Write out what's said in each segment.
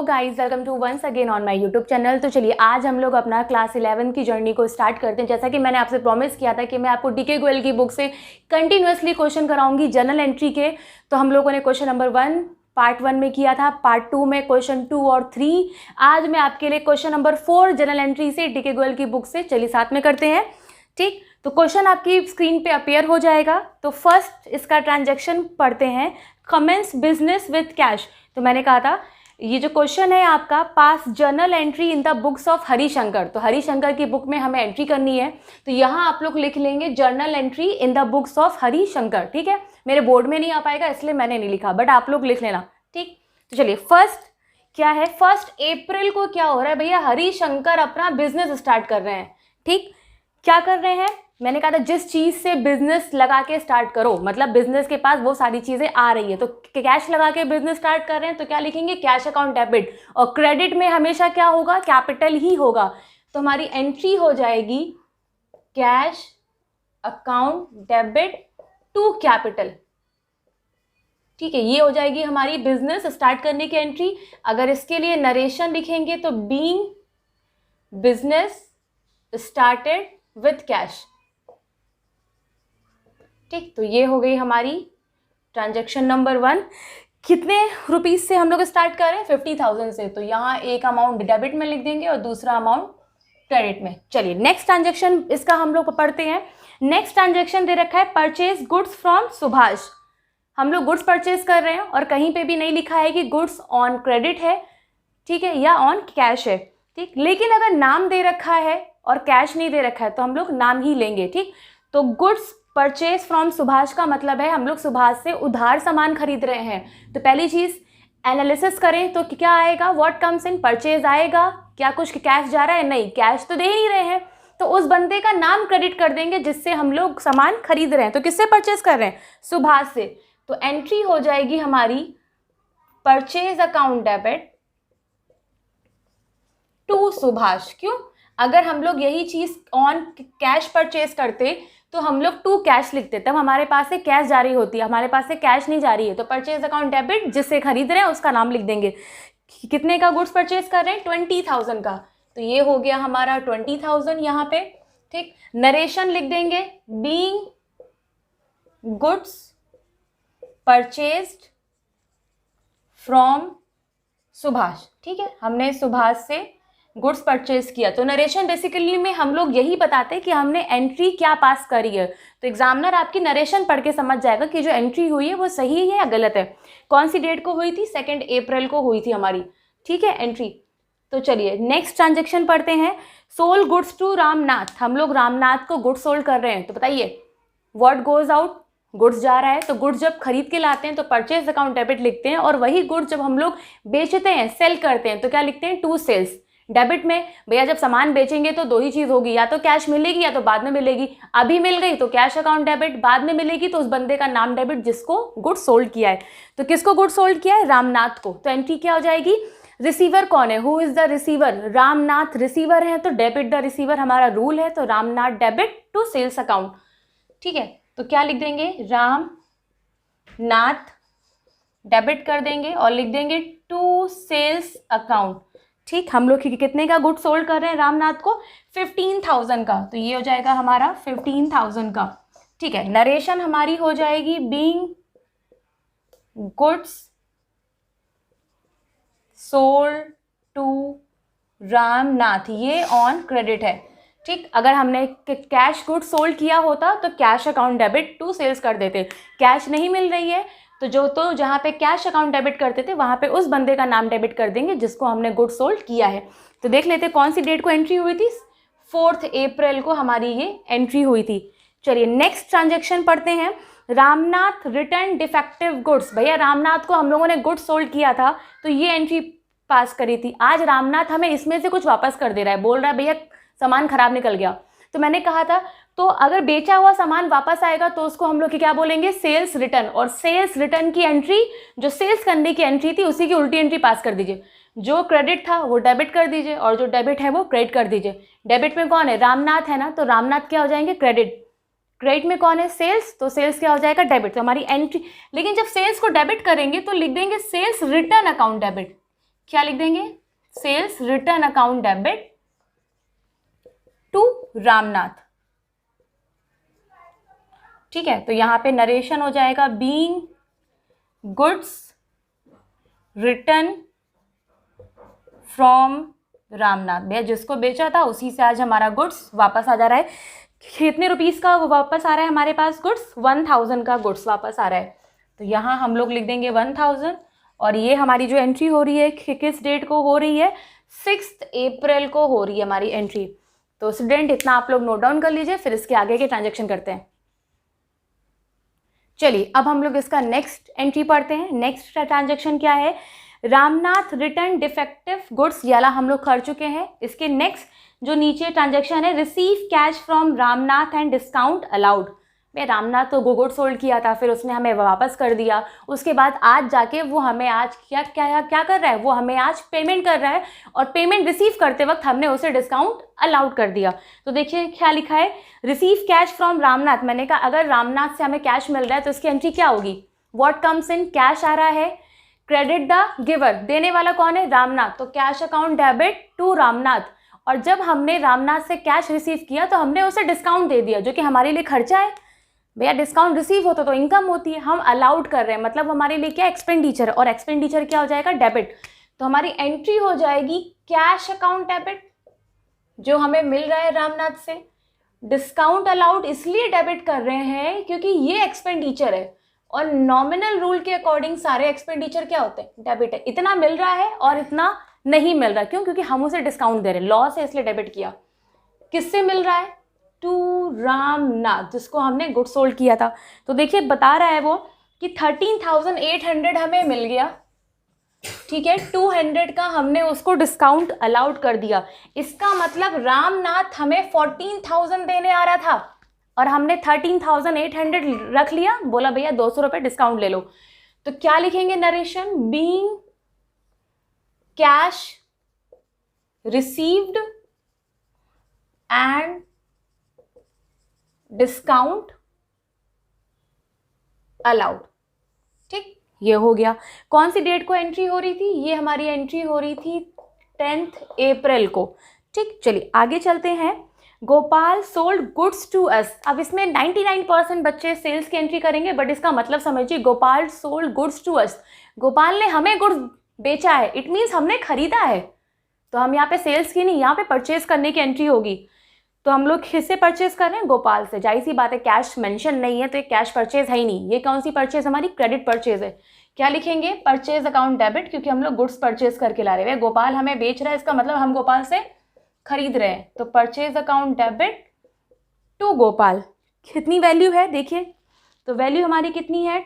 Guys welcome to once again on my YouTube channel. तो चलिए आज हम लोग अपना क्लास 11 की जर्नी को स्टार्ट करते हैं। जैसा कि मैंने आपसे प्रॉमिस किया था कि मैं आपको डीके गोयल की बुक से कंटिन्यूअसली क्वेश्चन कराऊंगी जनरल एंट्री के। तो हम लोगों ने क्वेश्चन नंबर 1 पार्ट 1 में किया था, पार्ट 2 में क्वेश्चन 2 और 3। आज मैं आपके लिए क्वेश्चन नंबर 4 जनरल एंट्री से डीके गोयल की बुक से, चलिए साथ में करते हैं। ठीक, तो क्वेश्चन आपकी स्क्रीन पे अपेयर हो जाएगा। तो फर्स्ट इसका ट्रांजैक्शन पढ़ते हैं, कमेंस बिजनेस विथ कैश। तो मैंने कहा था ये जो क्वेश्चन है आपका, पास journal entry in the books of Harishankar. तो हरिशंकर की बुक में हमें एंट्री करनी है, तो यहाँ आप लोग लिख लेंगे journal entry in the books of Harishankar. ठीक है, मेरे बोर्ड में नहीं आ पाएगा इसलिए मैंने नहीं लिखा, बट आप लोग लिख लेना। ठीक, तो चलिए फर्स्ट क्या है, 1 अप्रैल को क्या हो रहा है भैया, हरिशंकर अपना बिजनेस स्टार्ट कर रहे हैं। ठीक, क्या कर रहे हैं, मैंने कहा था जिस चीज़ से बिजनेस लगा के स्टार्ट करो, मतलब बिजनेस के पास वो सारी चीज़ें आ रही है। तो कैश लगा के बिजनेस स्टार्ट कर रहे हैं तो क्या लिखेंगे, कैश अकाउंट डेबिट। और क्रेडिट में हमेशा क्या होगा, कैपिटल ही होगा। तो हमारी एंट्री हो जाएगी cash account debit to capital. ठीक है, ये हो जाएगी हमारी बिजनेस स्टार्ट करने की एंट्री। अगर इसके लिए नरेशन लिखेंगे तो being business started with cash. ठीक, तो ये हो गई हमारी ट्रांजैक्शन नंबर 1। कितने रुपीज से हम लोग स्टार्ट कर रहे हैं, 50,000 से। तो यहाँ एक अमाउंट डेबिट में लिख देंगे और दूसरा अमाउंट क्रेडिट में। चलिए नेक्स्ट ट्रांजैक्शन इसका हम लोग पढ़ते हैं। नेक्स्ट ट्रांजैक्शन दे रखा है परचेज गुड्स फ्रॉम सुभाष। हम लोग गुड्स परचेज कर रहे हैं और कहीं पे भी नहीं लिखा है कि गुड्स ऑन क्रेडिट है, ठीक है, या ऑन कैश है। ठीक, लेकिन अगर नाम दे रखा है और कैश नहीं दे रखा है तो हम लोग नाम ही लेंगे। ठीक, तो गुड्स परचेज फ्रॉम सुभाष का मतलब है हम लोग सुभाष से उधार सामान खरीद रहे हैं। तो पहली चीज एनालिसिस करें तो क्या आएगा, व्हाट कम्स इन, परचेज आएगा। क्या कुछ कैश जा रहा है, नहीं, कैश तो दे ही रहे हैं। तो उस बंदे का नाम क्रेडिट कर देंगे जिससे हम लोग सामान खरीद रहे हैं। तो किससे परचेज कर रहे हैं, सुभाष से। तो एंट्री हो जाएगी हमारी purchase account debit to Subhash. क्यों, अगर हम लोग यही चीज ऑन कैश परचेज करते तो हम लोग टू कैश लिखते, तब हमारे पास से कैश जा रही होती है, हमारे पास से कैश नहीं जा रही है। तो परचेज अकाउंट डेबिट जिससे खरीद रहे हैं उसका नाम लिख देंगे। कितने का गुड्स परचेज कर रहे हैं, 20,000 का। तो ये हो गया हमारा 20,000 यहाँ पे। ठीक, नरेशन लिख देंगे being goods purchased from Subhash. ठीक है, हमने सुभाष से गुड्स परचेज किया। तो नरेशन बेसिकली में हम लोग यही बताते हैं कि हमने एंट्री क्या पास करी है। तो एग्जामिनर आपकी नरेशन पढ़ के समझ जाएगा कि जो एंट्री हुई है वो सही है या गलत है। कौन सी डेट को हुई थी, 2 अप्रैल को हुई थी हमारी। ठीक है, एंट्री। तो चलिए नेक्स्ट ट्रांजेक्शन पढ़ते हैं, सोल गुड्स टू रामनाथ। हम लोग रामनाथ को गुड्स सोल्ड कर रहे हैं। तो बताइए व्हाट गोज आउट, गुड्स जा रहा है। तो गुड्स जब खरीद के लाते हैं तो परचेज अकाउंट डेबिट लिखते हैं, और वही गुड्स जब हम लोग बेचते हैं, सेल करते हैं, तो क्या लिखते हैं, टू सेल्स। डेबिट में भैया जब सामान बेचेंगे तो दो ही चीज होगी, या तो कैश मिलेगी या तो बाद में मिलेगी। अभी मिल गई तो कैश अकाउंट डेबिट, बाद में मिलेगी तो उस बंदे का नाम डेबिट जिसको गुड्स सोल्ड किया है। तो किसको गुड्स सोल्ड किया है, रामनाथ को। तो एंट्री क्या हो जाएगी, रिसीवर कौन है, who is the receiver, Ramnath receiver है। तो डेबिट द रिसीवर हमारा रूल है, तो Ramnath debit to sales account. ठीक है, तो क्या लिख देंगे, रामनाथ डेबिट कर देंगे और लिख देंगे टू सेल्स अकाउंट। ठीक, हम लोग कितने का गुड सोल्ड कर रहे हैं रामनाथ को, 15,000 का। तो ये हो जाएगा हमारा 15,000 का। ठीक है, नरेशन हमारी हो जाएगी being goods sold to Ramnath, ये ऑन क्रेडिट है। ठीक, अगर हमने कैश गुड्स सोल्ड किया होता तो cash account debit to sales कर देते। कैश नहीं मिल रही है तो जहाँ पे कैश अकाउंट डेबिट करते थे वहाँ पे उस बंदे का नाम डेबिट कर देंगे जिसको हमने गुड सोल्ड किया है। तो देख लेते कौन सी डेट को एंट्री हुई थी, 4 अप्रैल को हमारी ये एंट्री हुई थी। चलिए नेक्स्ट ट्रांजैक्शन पढ़ते हैं, रामनाथ रिटर्न डिफेक्टिव गुड्स। भैया रामनाथ को हम लोगों ने गुड्स सोल्ड किया था तो ये एंट्री पास करी थी। आज रामनाथ हमें इसमें से कुछ वापस कर दे रहा है, बोल रहा है भैया सामान खराब निकल गया। तो मैंने कहा था तो अगर बेचा हुआ सामान वापस आएगा तो उसको हम लोग क्या बोलेंगे, सेल्स रिटर्न। और सेल्स रिटर्न की एंट्री, जो सेल्स करने की एंट्री थी उसी की उल्टी एंट्री पास कर दीजिए। जो क्रेडिट था वो डेबिट कर दीजिए और जो डेबिट है वो क्रेडिट कर दीजिए। डेबिट में कौन है, रामनाथ है ना, तो रामनाथ क्या हो जाएंगे, क्रेडिट। क्रेडिट में कौन है, सेल्स, तो सेल्स क्या हो जाएगा, डेबिट। तो हमारी एंट्री, लेकिन जब सेल्स को डेबिट करेंगे तो लिख देंगे सेल्स रिटर्न अकाउंट डेबिट। क्या लिख देंगे, sales return account debit to Ramnath. ठीक है, तो यहाँ पे नरेशन हो जाएगा being goods return from Ramnath. भैया जिसको बेचा था उसी से आज हमारा गुड्स वापस आ जा रहा है। कितने रुपीस का वापस आ रहा है हमारे पास गुड्स, 1000 का गुड्स वापस आ रहा है। तो यहाँ हम लोग लिख देंगे 1000, और ये हमारी जो एंट्री हो रही है किस डेट को हो रही है, 6 अप्रैल को हो रही है हमारी एंट्री। तो स्टूडेंट इतना आप लोग नोट डाउन कर लीजिए, फिर इसके आगे के ट्रांजेक्शन करते हैं। चलिए अब हम लोग इसका नेक्स्ट एंट्री पढ़ते हैं। नेक्स्ट ट्रांजेक्शन क्या है, रामनाथ रिटर्न डिफेक्टिव गुड्स, ये वाला हम लोग कर चुके हैं। इसके नेक्स्ट जो नीचे ट्रांजेक्शन है, receive cash from Ramnath and discount allowed. मैं रामनाथ तो गुड्स सोल्ड किया था, फिर उसने हमें वापस कर दिया, उसके बाद आज जाके वो हमें आज क्या कर रहा है, वो हमें आज पेमेंट कर रहा है, और पेमेंट रिसीव करते वक्त हमने उसे डिस्काउंट अलाउड कर दिया। तो देखिए क्या लिखा है, रिसीव कैश फ्रॉम रामनाथ। मैंने कहा अगर रामनाथ से हमें कैश मिल रहा है तो इसकी एंट्री क्या होगी, व्हाट कम्स इन, कैश आ रहा है, क्रेडिट द गिवर, देने वाला कौन है, रामनाथ, तो cash account debit to Ramnath. और जब हमने रामनाथ से कैश रिसीव किया तो हमने उसे डिस्काउंट दे दिया, जो कि हमारे लिए खर्चा है। भैया डिस्काउंट रिसीव होता तो इनकम होती है, हम अलाउड कर रहे हैं, मतलब हमारे लिए क्या एक्सपेंडिचर, और एक्सपेंडिचर क्या हो जाएगा, डेबिट। तो हमारी एंट्री हो जाएगी कैश अकाउंट डेबिट, जो हमें मिल रहा है रामनाथ से। डिस्काउंट अलाउड इसलिए डेबिट कर रहे हैं क्योंकि ये एक्सपेंडिचर है, और नॉमिनल रूल के अकॉर्डिंग सारे एक्सपेंडिचर क्या होते हैं, डेबिट है। इतना मिल रहा है और इतना नहीं मिल रहा, क्यों, क्योंकि हम उसे डिस्काउंट दे रहे हैं, लॉस है इसलिए डेबिट किया। किससे मिल रहा है, टू रामनाथ, जिसको हमने गुड सोल्ड किया था। तो देखिए बता रहा है वो कि 13,800 हमें मिल गया, ठीक है, 200 का हमने उसको डिस्काउंट अलाउड कर दिया। इसका मतलब रामनाथ हमें 14,000 देने आ रहा था, और हमने 13,800 रख लिया, बोला भैया 200 रुपये डिस्काउंट ले लो। तो क्या लिखेंगे narration, being cash received and discount allowed. ठीक, ये हो गया। कौन सी डेट को एंट्री हो रही थी, ये हमारी एंट्री हो रही थी 10 अप्रैल को। ठीक, चलिए आगे चलते हैं। Gopal sold goods to us. अब इसमें 99% बच्चे सेल्स की एंट्री करेंगे, बट इसका मतलब समझिए, Gopal sold goods to us, Gopal ने हमें गुड्स बेचा है, इट मीन्स हमने खरीदा है। तो हम यहाँ पे सेल्स की नहीं, यहाँ पे परचेज करने की एंट्री होगी। तो हम लोग किससे परचेज कर रहे हैं, गोपाल से। जाहिर सी बात है, कैश मेंशन नहीं है तो ये कैश परचेज है ही नहीं। ये कौन सी परचेज, हमारी क्रेडिट परचेज है। क्या लिखेंगे, परचेज अकाउंट डेबिट, क्योंकि हम लोग गुड्स परचेज करके ला रहे हैं। गोपाल हमें बेच रहा है, इसका मतलब हम गोपाल से खरीद रहे हैं। तो purchase account debit to Gopal. कितनी वैल्यू है देखिए, तो वैल्यू हमारी कितनी है,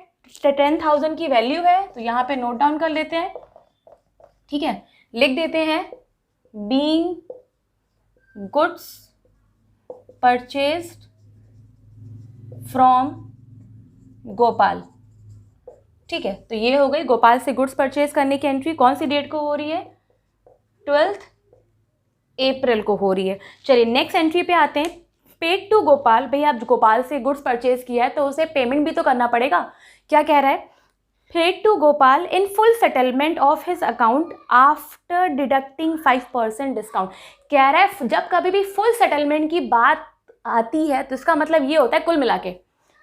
10,000 की वैल्यू है। तो यहाँ पे नोट डाउन कर लेते हैं, ठीक है, लिख देते हैं being goods purchased from Gopal. ठीक है, तो ये हो गई गोपाल से गुड्स परचेज करने की एंट्री। कौन सी डेट को हो रही है, 12 अप्रैल को हो रही है। चलिए नेक्स्ट एंट्री पे आते हैं। पेड टू गोपाल, भैया आप गोपाल से गुड्स परचेज किया है तो उसे पेमेंट भी तो करना पड़ेगा। क्या कह रहा है, paid to Gopal in full settlement of his account after deducting 5% discount. कह रहा है जब कभी भी फुल सेटलमेंट की बात आती है तो इसका मतलब ये होता है कुल मिला के।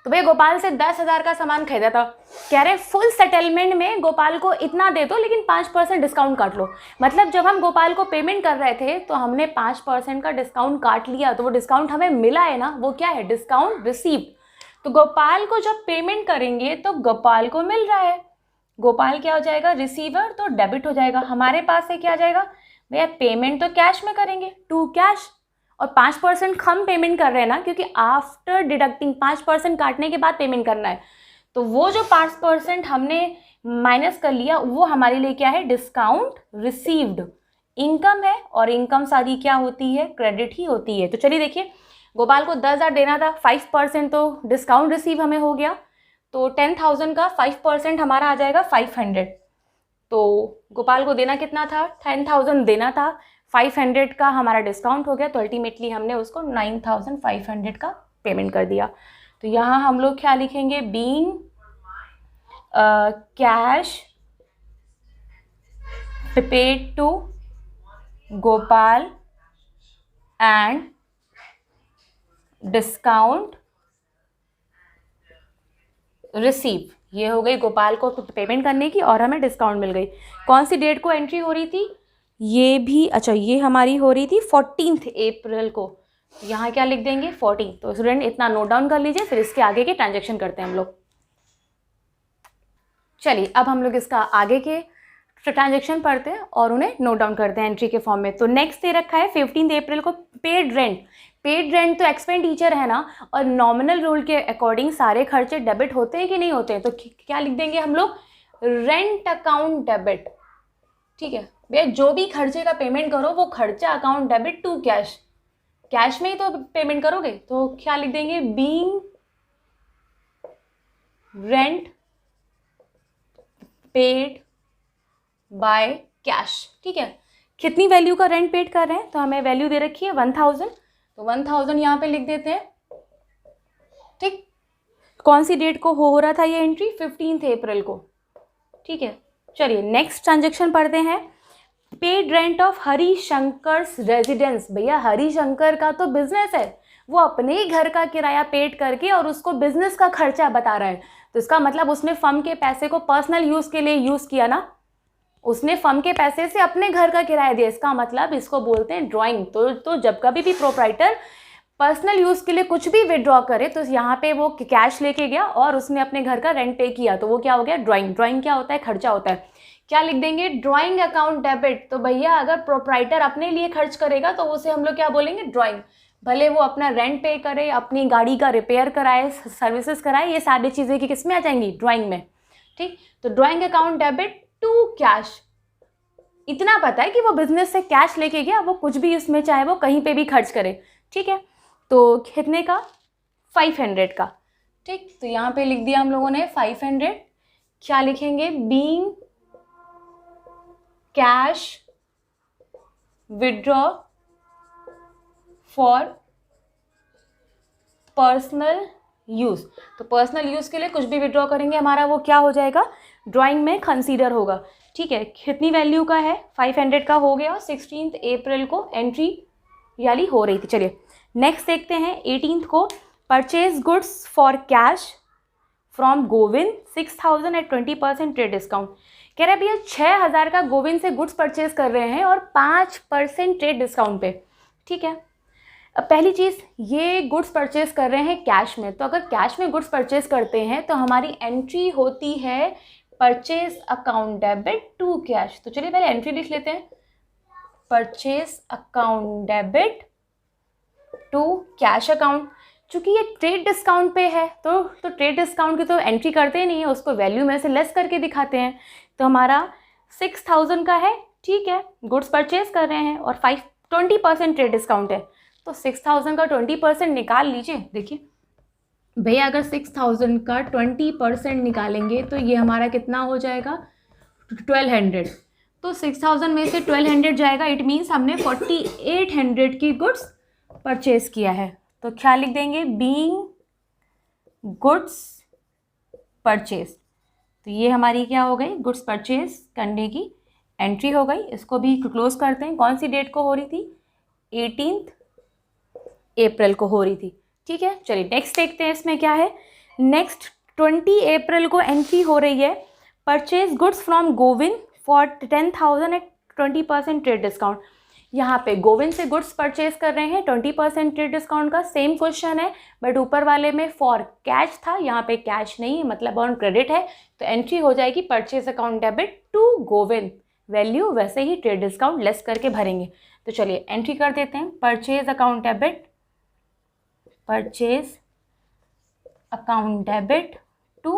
तो भैया गोपाल से 10,000 का सामान खरीदा था, कह रहे फुल सेटलमेंट में गोपाल को इतना दे दो, लेकिन 5% डिस्काउंट काट लो। मतलब जब हम गोपाल को पेमेंट कर रहे थे तो हमने 5% का डिस्काउंट काट लिया, तो वो डिस्काउंट हमें मिला है ना, वो क्या है, डिस्काउंट रिसीव्ड। तो गोपाल को जब पेमेंट करेंगे तो गोपाल को मिल रहा है, गोपाल क्या हो जाएगा, रिसीवर, तो डेबिट हो जाएगा। हमारे पास से क्या आ जाएगा, भैया पेमेंट तो कैश में करेंगे, टू कैश, और 5% हम पेमेंट कर रहे हैं ना, क्योंकि आफ्टर डिडक्टिंग 5% काटने के बाद पेमेंट करना है। तो वो जो 5% हमने माइनस कर लिया वो हमारे लिए क्या है, डिस्काउंट रिसीव्ड, इनकम है, और इनकम सारी क्या होती है, क्रेडिट ही होती है। तो चलिए देखिए, गोपाल को 10,000 देना था, 5% तो डिस्काउंट रिसीव हमें हो गया, तो 10,000 का 5% हमारा आ जाएगा 500। तो गोपाल को देना कितना था, 10,000 देना था, 500 का हमारा डिस्काउंट हो गया, तो अल्टीमेटली हमने उसको 9,500 का पेमेंट कर दिया। तो यहाँ हम लोग क्या लिखेंगे, being cash paid to Gopal and discount receive. ये हो गई गोपाल को पेमेंट करने की और हमें डिस्काउंट मिल गई। कौन सी डेट को एंट्री हो रही थी? ये भी अच्छा, ये हमारी हो रही थी 14 अप्रैल को। यहाँ क्या लिख देंगे? 14। तो स्टूडेंट इतना नोट डाउन कर लीजिए, फिर इसके आगे के ट्रांजेक्शन करते हैं हम लोग। चलिए अब हम लोग इसका आगे के ट्रांजेक्शन पढ़ते हैं और उन्हें नोट डाउन करते हैं एंट्री के फॉर्म में। तो नेक्स्ट दे रखा है 15 अप्रैल को पेड रेंट। पेड रेंट तो एक्सपेंडिचर है ना, और नॉमिनल रूल के अकॉर्डिंग सारे खर्चे डेबिट होते हैं कि नहीं होते हैं? तो क्या लिख देंगे हम लोग? Rent account debit. ठीक है भैया, जो भी खर्चे का पेमेंट करो वो खर्चा account debit to cash. Cash में ही तो पेमेंट करोगे, तो क्या लिख देंगे? Being rent paid by cash. ठीक है, कितनी वैल्यू का रेंट पेड कर रहे हैं? तो हमें वैल्यू दे रखी है 1000, तो 1000 यहाँ पे लिख देते हैं। ठीक, कौन सी डेट को हो रहा था ये एंट्री? 15 अप्रैल को। ठीक है, चलिए नेक्स्ट ट्रांजेक्शन पढ़ते हैं। Paid rent of Harishankar's residence. भैया हरिशंकर का तो बिजनेस है, वो अपने ही घर का किराया पेड करके और उसको बिजनेस का खर्चा बता रहा है। तो इसका मतलब उसने फर्म के पैसे को पर्सनल यूज के लिए यूज किया ना, उसने फर्म के पैसे से अपने घर का किराया दिया। इसका मतलब इसको बोलते हैं ड्राइंग। तो जब कभी भी प्रोप्राइटर पर्सनल यूज़ के लिए कुछ भी विड्रॉ करे, तो यहाँ पे वो कैश लेके गया और उसने अपने घर का रेंट पे किया, तो वो क्या हो गया? ड्राइंग। ड्राइंग क्या होता है? खर्चा होता है। क्या लिख देंगे? Drawing account debit. तो भैया अगर प्रोप्राइटर अपने लिए खर्च करेगा तो उसे हम लोग क्या बोलेंगे? ड्राइंग। भले वो अपना रेंट पे करे, अपनी गाड़ी का रिपेयर कराए, सर्विसेज कराए, ये सारी चीज़ें की किस में आ जाएंगी? ड्राइंग में। ठीक, तो drawing account debit to cash. इतना पता है कि वो बिजनेस से कैश लेके गया, वो कुछ भी उसमें चाहे वो कहीं पे भी खर्च करे। ठीक है, तो कितने का? 500 का। ठीक, तो यहाँ पे लिख दिया हम लोगों ने 500। क्या लिखेंगे? Being cash withdraw for personal use. तो पर्सनल यूज के लिए कुछ भी विड्रॉ करेंगे हमारा वो क्या हो जाएगा? ड्राइंग में कंसीडर होगा। ठीक है, कितनी वैल्यू का है? 500 का हो गया। 16 अप्रैल को एंट्री यानी हो रही थी। चलिए नेक्स्ट देखते हैं 18 को। Purchase goods for cash from Govind 6000 at 20% trade discount. कह रहे भैया 6000 का गोविंद से गुड्स परचेज कर रहे हैं और 5% ट्रेड डिस्काउंट पे। ठीक है, अब पहली चीज़, ये गुड्स परचेज कर रहे हैं कैश में। तो अगर कैश में गुड्स परचेज करते हैं तो हमारी एंट्री होती है purchase account debit to cash. तो चलिए पहले एंट्री लिख लेते हैं, purchase account debit to cash account. चूंकि ये ट्रेड डिस्काउंट पे है तो ट्रेड डिस्काउंट की तो एंट्री करते ही नहीं है, उसको वैल्यू में से लेस करके दिखाते हैं। तो हमारा 6000 का है। ठीक है, गुड्स परचेज कर रहे हैं और 20% ट्रेड डिस्काउंट है, तो 6000 का 20% निकाल लीजिए। देखिए भैया अगर 6000 का 20% निकालेंगे तो ये हमारा कितना हो जाएगा? 1200। तो 6000 में से 1200 जाएगा, इट मीन्स हमने 4800 की गुड्स परचेज किया है। तो क्या लिख देंगे? Being goods purchase. तो ये हमारी क्या हो गई? गुड्स परचेज करने की एंट्री हो गई। इसको भी क्लोज करते हैं। कौन सी डेट को हो रही थी? 18 अप्रैल को हो रही थी। ठीक है, चलिए नेक्स्ट देखते हैं इसमें क्या है। नेक्स्ट 20 अप्रैल को एंट्री हो रही है, purchase goods from Govind for 10,000 at 20% trade discount. यहाँ पे गोविंद से गुड्स परचेज कर रहे हैं 20% ट्रेड डिस्काउंट का। सेम क्वेश्चन है बट ऊपर वाले में फॉर कैश था, यहाँ पे कैश नहीं है, मतलब ऑन क्रेडिट है। तो एंट्री हो जाएगी purchase account debit to Govind. Value वैसे ही ट्रेड डिस्काउंट लेस करके भरेंगे। तो चलिए एंट्री कर देते हैं, purchase account debit, purchase account debit to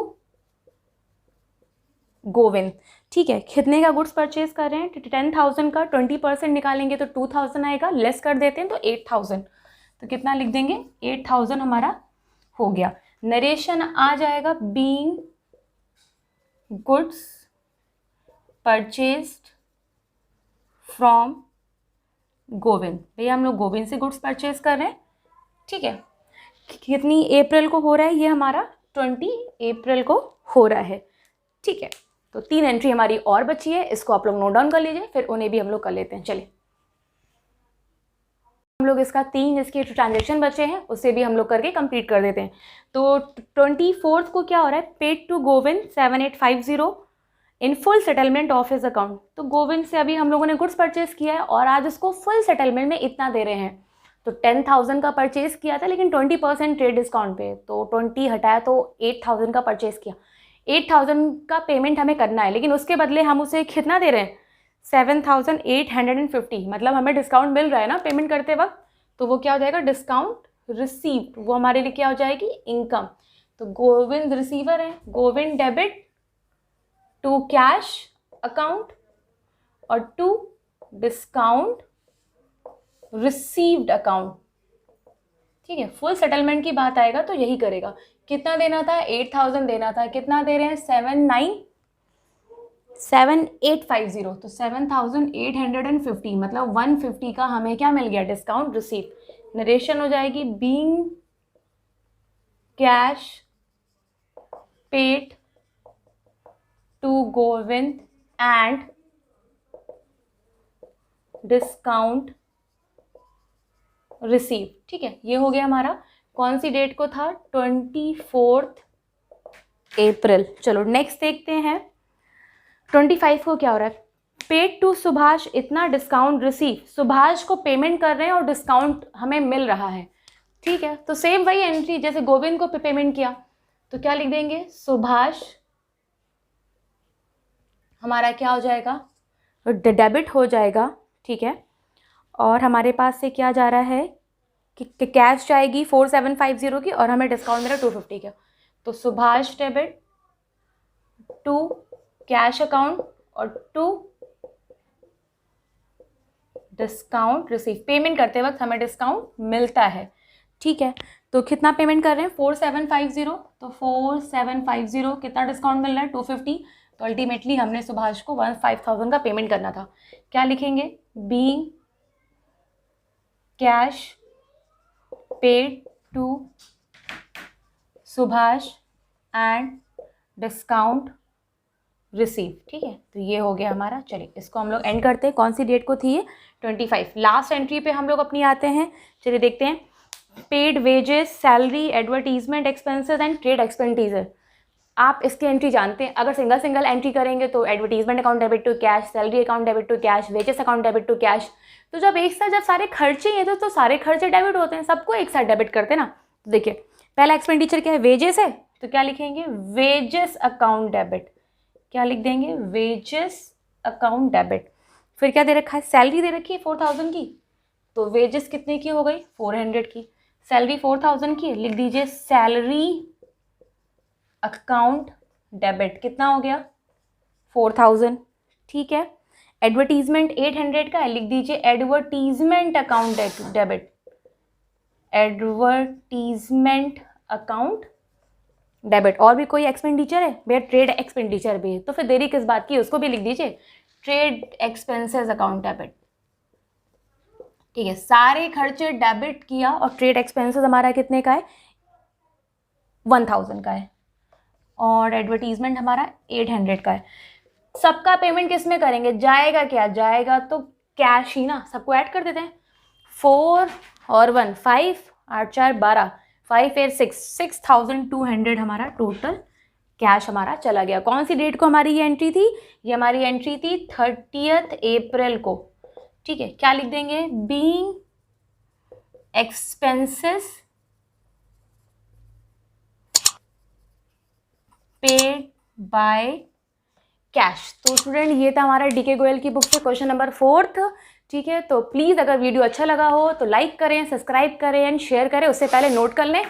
Govind. ठीक है, कितने का गुड्स परचेज कर रहे हैं? 10,000 का 20% निकालेंगे तो 2000 आएगा, लेस कर देते हैं तो 8000। तो कितना लिख देंगे? 8000 हमारा हो गया। नरेशन आ जाएगा being goods purchased from Govind. भैया हम लोग गोविंद से गुड्स परचेज कर रहे हैं। ठीक है, कितनी अप्रैल को हो रहा है? ये हमारा 20 अप्रैल को हो रहा है। ठीक है, तो 3 एंट्री हमारी और बची है, इसको आप लोग नोट डाउन कर लीजिए, फिर उन्हें भी हम लोग कर लेते हैं। चलिए हम लोग इसका 3 इसके ट्रांजेक्शन बचे हैं उसे भी हम लोग करके कंप्लीट कर देते हैं। तो 24 को क्या हो रहा है, paid to Govind 7850 in full settlement of his account. तो गोविंद से अभी हम लोगों ने गुड्स परचेज किया है और आज उसको फुल सेटलमेंट में इतना दे रहे हैं। तो 10,000 का परचेज किया था लेकिन 20% ट्रेड डिस्काउंट पे, तो 20 हटाया तो 8,000 का परचेज किया। 8,000 का पेमेंट हमें करना है, लेकिन उसके बदले हम उसे कितना दे रहे हैं, 7,850। मतलब हमें डिस्काउंट मिल रहा है ना पेमेंट करते वक्त, तो वो क्या हो जाएगा, डिस्काउंट रिसीव्ड, वो हमारे लिए क्या हो जाएगी, इनकम। तो गोविंद रिसीवर है, Govind debit to cash account और टू डिस्काउंट रिसीव्ड अकाउंट। ठीक है, फुल सेटलमेंट की बात आएगा तो यही करेगा। कितना देना था, 8,000 देना था, कितना दे रहे हैं, 7850। तो 7,850 मतलब 150 का हमें क्या मिल गया, डिस्काउंट रिसीव। नरेशन हो जाएगी, being cash paid to Govind and discount receive. ठीक है, ये हो गया हमारा, कौन सी डेट को था, 24 अप्रैल। चलो नेक्स्ट देखते हैं 25 को क्या हो रहा है, पेड टू सुभाष इतना डिस्काउंट रिसीव। सुभाष को पेमेंट कर रहे हैं और डिस्काउंट हमें मिल रहा है। ठीक है, तो सेम वही एंट्री जैसे गोविंद को पेमेंट किया, तो क्या लिख देंगे, सुभाष हमारा क्या हो जाएगा, डेबिट हो जाएगा। ठीक है, और हमारे पास से क्या जा रहा है कि कैश जाएगी 4750 की और हमें डिस्काउंट मिला 250 का। तो Subhash debit to cash account और टू डिस्काउंट रिसीव। पेमेंट करते वक्त हमें डिस्काउंट मिलता है। ठीक है, तो कितना पेमेंट कर रहे हैं, 4750। तो 4750 कितना डिस्काउंट मिल रहा है, 250। तो अल्टीमेटली हमने सुभाष को 15,000 का पेमेंट करना था। क्या लिखेंगे, being cash paid to Subhash and discount receive. ठीक है, तो ये हो गया हमारा। चलिए इसको हम लोग एंड करते हैं। कौन सी डेट को थी ये, 25। लास्ट एंट्री पे हम लोग अपनी आते हैं। चलिए देखते हैं, paid wages salary advertisement expenses and trade expenditure. आप इसकी एंट्री जानते हैं, अगर सिंगल सिंगल एंट्री करेंगे तो advertisement account debit to cash, salary account debit to cash, wages account debit to cash. तो जब एक साथ जब सारे खर्चे हैं तो सारे खर्चे डेबिट होते हैं, सबको एक साथ डेबिट करते हैं ना। तो देखिए पहला एक्सपेंडिचर क्या है, वेजेस है, तो क्या लिखेंगे, वेजेस अकाउंट डेबिट। क्या लिख देंगे, वेजेस अकाउंट डेबिट। फिर क्या दे रखा है, सैलरी दे रखी है 4,000 की, तो वेजेस कितने की हो गई, 400 की। सैलरी 4,000 की, लिख दीजिए सैलरी अकाउंट डेबिट। कितना हो गया, 4,000। ठीक है, एडवर्टीजमेंट 800 का है, लिख दीजिए advertisement account debit, advertisement account debit. और भी कोई एक्सपेंडिचर है भैया, ट्रेड एक्सपेंडिचर भी है, तो फिर देरी किस बात की, उसको भी लिख दीजिए ट्रेड एक्सपेंसेस अकाउंट डेबिट। ठीक है, सारे खर्चे डेबिट किया और ट्रेड एक्सपेंसेस हमारा कितने का है, 1,000 का है, और एडवर्टीजमेंट हमारा 800 का है। सबका पेमेंट किस में करेंगे, जाएगा क्या, जाएगा तो कैश ही ना, सबको ऐड कर देते हैं। 4 और 1 5, 8 4 12, 5 8 6, 6,200 हमारा टोटल कैश हमारा चला गया। कौन सी डेट को हमारी ये एंट्री थी, ये हमारी एंट्री थी 30 अप्रैल को। ठीक है, क्या लिख देंगे, being expenses paid by cash. तो स्टूडेंट ये था हमारा डीके गोयल की बुक से क्वेश्चन नंबर 4। ठीक है, तो प्लीज़ अगर वीडियो अच्छा लगा हो तो लाइक करें, सब्सक्राइब करें एंड शेयर करें। उससे पहले नोट कर लें